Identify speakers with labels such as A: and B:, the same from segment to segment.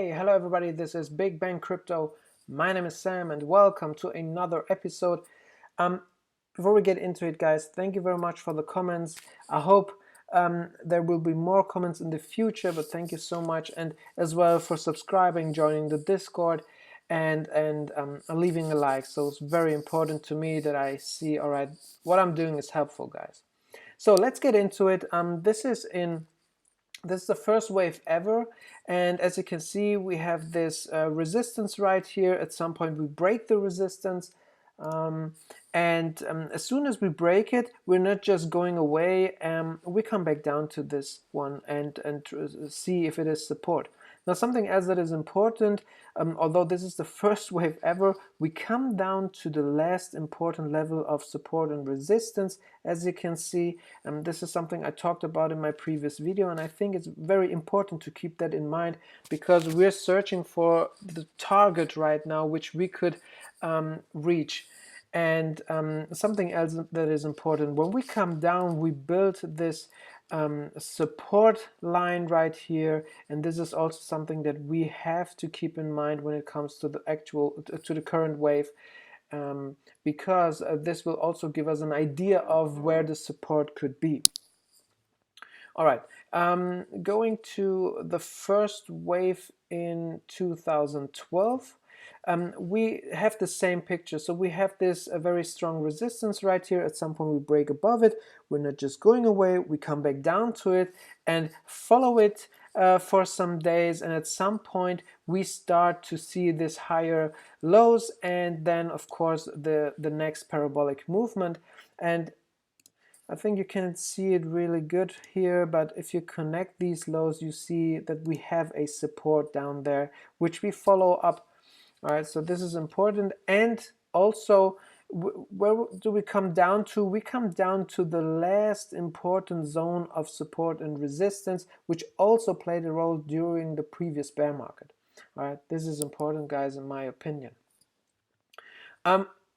A: Hey, hello everybody, this is Big Bang Crypto. My name is Sam and welcome to another episode. Before we get into it, guys, thank you very much for the comments. I hope there will be more comments in the future, but thank you so much, and as well for subscribing, joining the Discord, and leaving a like. So it's very important to me that I see, all right, what I'm doing is helpful, guys. So let's get into it. This is the first wave ever, and as you can see, we have this resistance right here. At some point we break the resistance, as soon as we break it, we're not just going away. We come back down to this one and see if it is support. Now, something else that is important, although this is the first wave ever, we come down to the last important level of support and resistance. As you can see, this is something I talked about in my previous video, and I think it's very important to keep that in mind, because we're searching for the target right now which we could reach. And something else that is important, when we come down, we build this support line right here, and this is also something that we have to keep in mind when it comes to the current wave, because this will also give us an idea of where the support could be. All right, going to the first wave in 2012. We have the same picture. So we have this very strong resistance right here. At some point we break above it. We're not just going away, we come back down to it and follow it for some days, and at some point we start to see this higher lows, and then of course the next parabolic movement. And I think you can see it really good here, but if you connect these lows, you see that we have a support down there which we follow up. All right, so this is important. And also, where do we come down to? We come down to the last important zone of support and resistance, which also played a role during the previous bear market. All right, this is important, guys, in my opinion.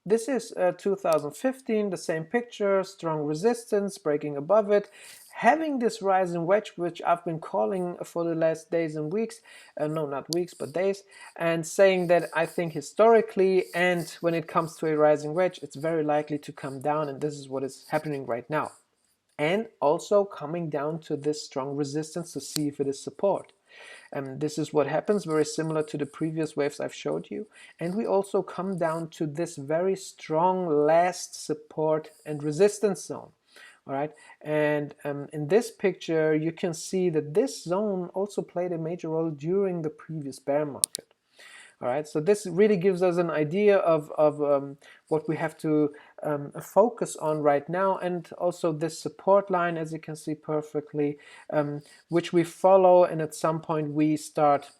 A: This is 2015, the same picture, strong resistance, breaking above it, having this rising wedge, which I've been calling for the last days and weeks, no, not weeks, but days, and saying that I think historically, and when it comes to a rising wedge, it's very likely to come down, and this is what is happening right now. And also coming down to this strong resistance to see if it is support. This is what happens, very similar to the previous waves I've showed you. And we also come down to this very strong last support and resistance zone. All right, and in this picture you can see that this zone also played a major role during the previous bear market. All right, so this really gives us an idea of what we have to focus on right now, and also this support line, as you can see perfectly, which we follow, and at some point we start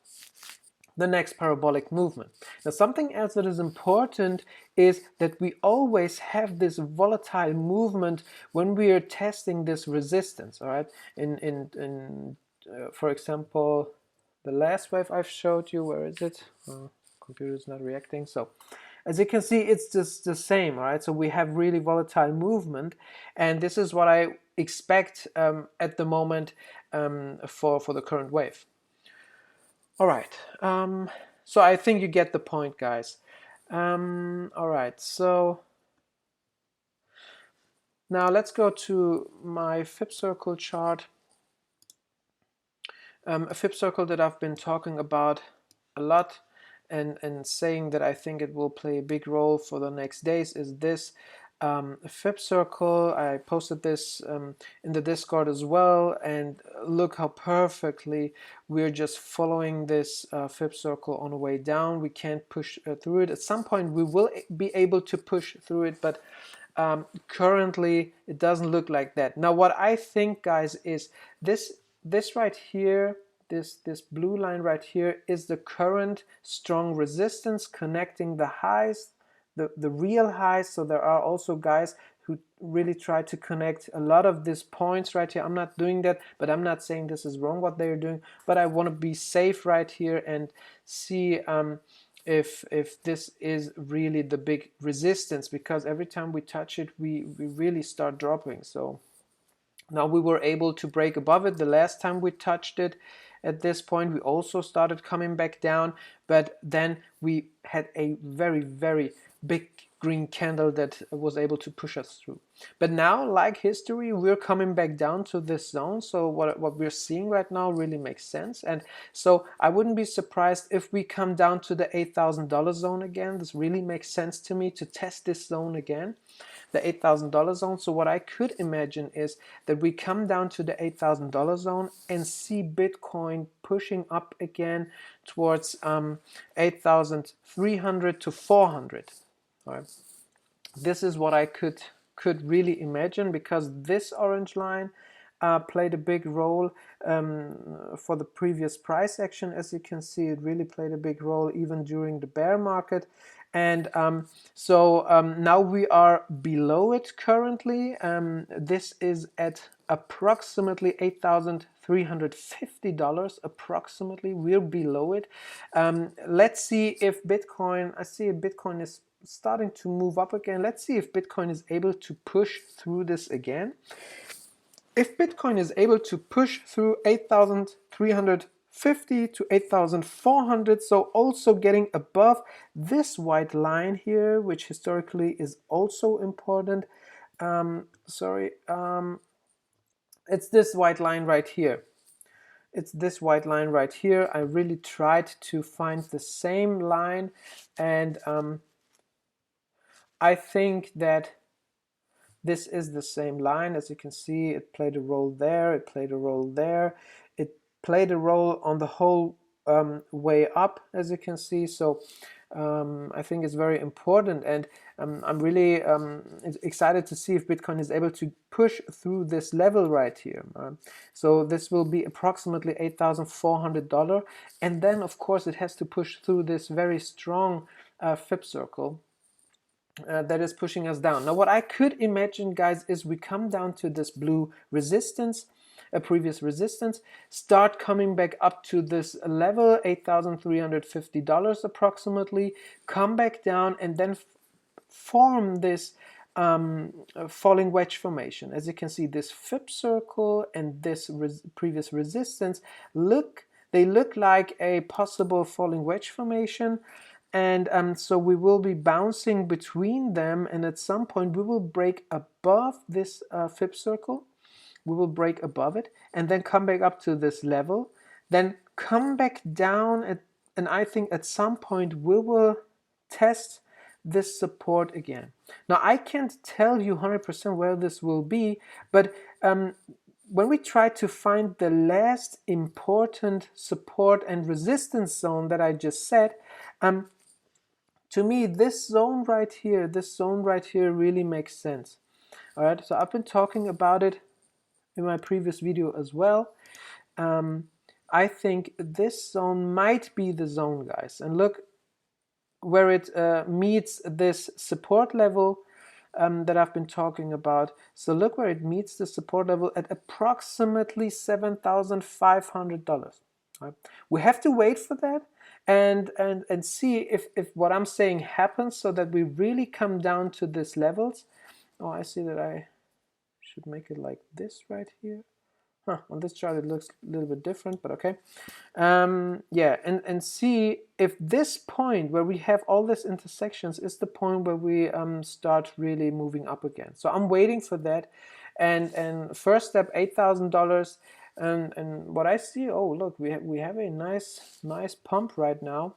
A: the next parabolic movement. Now, something else that is important is that we always have this volatile movement when we are testing this resistance. All right, for example, the last wave I've showed you, where is it? Computer is not reacting. So as you can see, it's just the same, all right? So we have really volatile movement, and this is what I expect at the moment for the current wave. All right, so I think you get the point, guys. All right, so now let's go to my Fib circle chart. A Fib circle that I've been talking about a lot and saying that I think it will play a big role for the next days is this Fib circle. I posted this in the Discord as well, and look how perfectly we're just following this Fib circle on the way down. We can't push through it. At some point we will be able to push through it, but currently it doesn't look like that. Now what I think, guys, is this right here, this blue line right here is the current strong resistance connecting the highs, the real highs. So there are also guys who really try to connect a lot of these points right here. I'm not doing that, but I'm not saying this is wrong what they're doing, but I want to be safe right here and see if this is really the big resistance, because every time we touch it we really start dropping. So now we were able to break above it the last time we touched it, at this point. We also started coming back down, but then we had a very, very big green candle that was able to push us through. But now, like history, we're coming back down to this zone. So what we're seeing right now really makes sense. And so I wouldn't be surprised if we come down to the $8,000 zone again. This really makes sense to me to test this zone again, the $8,000 zone. So what I could imagine is that we come down to the $8,000 zone and see Bitcoin pushing up again towards 8,300 to 400. All right. This is what I could really imagine, because this orange line played a big role for the previous price action. As you can see, it really played a big role even during the bear market. And now we are below it currently. This is at approximately $8,350 approximately. We're below it. Let's see if Bitcoin, I see Bitcoin is starting to move up again. Let's see if Bitcoin is able to push through this again. If Bitcoin is able to push through 8,350 to 8,400, so also getting above this white line here, which historically is also important. It's this white line right here. It's this white line right here. I really tried to find the same line, and I think that this is the same line. As you can see, it played a role there, it played a role there, it played a role on the whole way up, as you can see. So I think it's very important, and I'm really excited to see if Bitcoin is able to push through this level right here. So this will be approximately $8,400, and then of course it has to push through this very strong Fib circle that is pushing us down. Now what I could imagine, guys, is we come down to this blue resistance, a previous resistance, start coming back up to this level, $8,350 approximately, come back down, and then form this falling wedge formation. As you can see, this Fib circle and this previous resistance look like a possible falling wedge formation. And so we will be bouncing between them, and at some point we will break above this Fib circle. We will break above it and then come back up to this level, then come back down, and I think at some point we will test this support again. Now I can't tell you 100% where this will be, but when we try to find the last important support and resistance zone that I just said, to me, this zone right here really makes sense. All right, so I've been talking about it in my previous video as well. I think this zone might be the zone, guys. And look where it meets this support level that I've been talking about. So look where it meets the support level at approximately $7,500. Right? We have to wait for that and see if what I'm saying happens, so that we really come down to these levels. Oh, I see that I should make it like this right here. On this chart it looks a little bit different, but okay. Yeah, and see if this point where we have all these intersections is the point where we start really moving up again. So I'm waiting for that, and first step, $8,000. And what I see, oh look, we have a nice pump right now.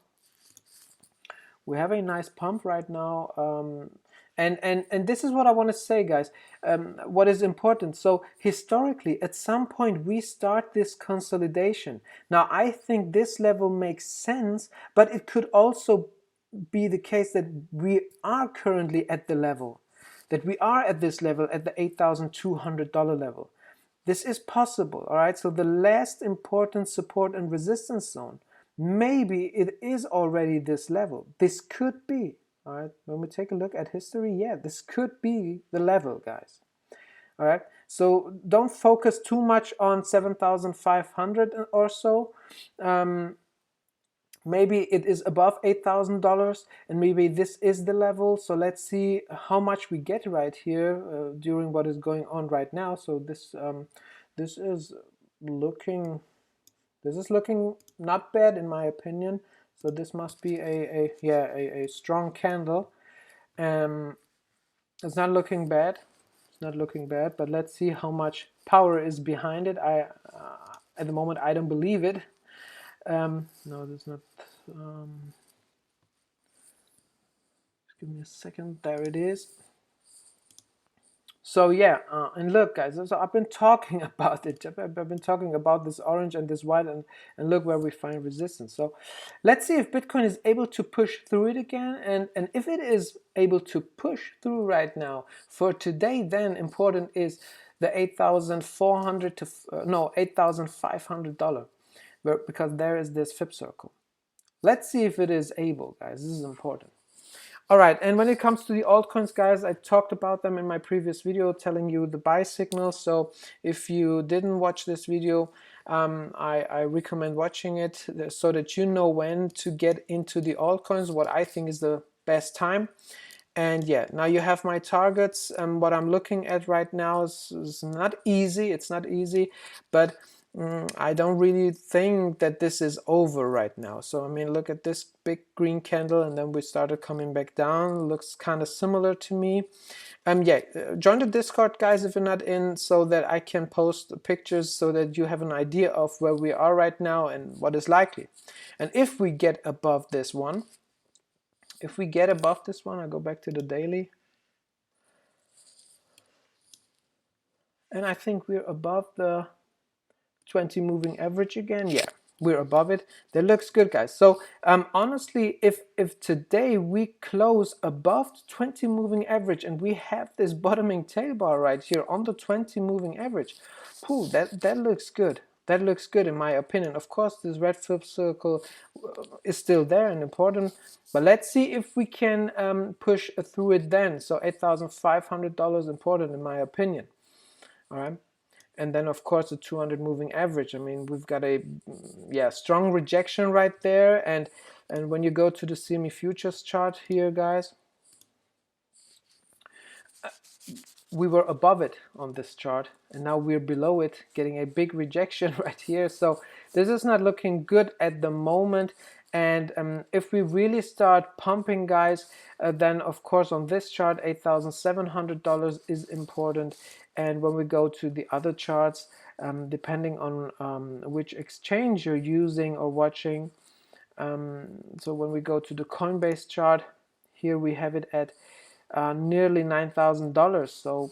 A: We have a nice pump right now, and this is what I want to say, guys. What is important? So historically, at some point, we start this consolidation. Now, I think this level makes sense, but it could also be the case that we are currently at the level, that we are at this level, at the $8,200 level. This is possible, all right? So the last important support and resistance zone, maybe it is already this level. This could be, all right? When we take a look at history, yeah, this could be the level, guys. All right? So don't focus too much on 7,500 or so. Maybe it is above $8,000, and maybe this is the level. So let's see how much we get right here during what is going on right now. So this is looking This is looking not bad in my opinion. So this must be a strong candle. It's not looking bad. It's not looking bad, but let's see how much power is behind it. At the moment I don't believe it. No, this is not. Give me a second. There it is. So yeah, and look guys, so I've been talking about it. I've been talking about this orange and this white, and look where we find resistance. So let's see if Bitcoin is able to push through it again, and if it is able to push through right now for today, then important is the 8,400 to no $8,500, because there is this fib circle. Let's see if it is able, guys. This is important. All right, and when it comes to the altcoins, guys, I talked about them in my previous video, telling you the buy signals. So if you didn't watch this video, I recommend watching it so that you know when to get into the altcoins, what I think is the best time. And yeah, now you have my targets. What I'm looking at right now is not easy. It's not easy, but I don't really think that this is over right now. So I mean, look at this big green candle, and then we started coming back down. Looks kind of similar to me. Yeah, join the Discord, guys, if you're not in, so that I can post pictures so that you have an idea of where we are right now and what is likely. And if we get above this one, I go back to the daily, and I think we're above the 20 moving average again. Yeah, we're above it. That looks good, guys. So honestly, if today we close above the 20 moving average and we have this bottoming tail bar right here on the 20 moving average, whew, that looks good. That looks good in my opinion. Of course, this red flip circle is still there and important, but let's see if we can push through it then. So $8,500 important in my opinion. All right. And then of course the 200 moving average. I mean, we've got a strong rejection right there, and when you go to the CME futures chart here, guys, we were above it on this chart, and now we're below it, getting a big rejection right here. So this is not looking good at the moment. And if we really start pumping, guys, then of course on this chart $8,700 is important. And when we go to the other charts, depending on which exchange you're using or watching, so when we go to the Coinbase chart, here we have it at nearly $9,000. So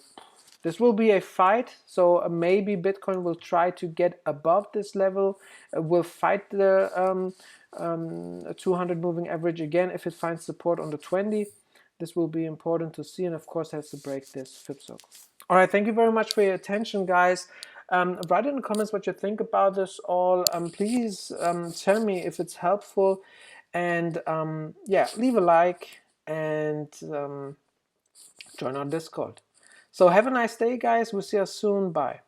A: this will be a fight. So maybe Bitcoin will try to get above this level, will fight the 200 moving average again if it finds support on the 20. This will be important to see, and of course has to break this fib circle. All right, thank you very much for your attention, guys. Write in the comments what you think about this all. Please tell me if it's helpful, and yeah, leave a like and join our Discord. So have a nice day, guys. We'll see you soon. Bye.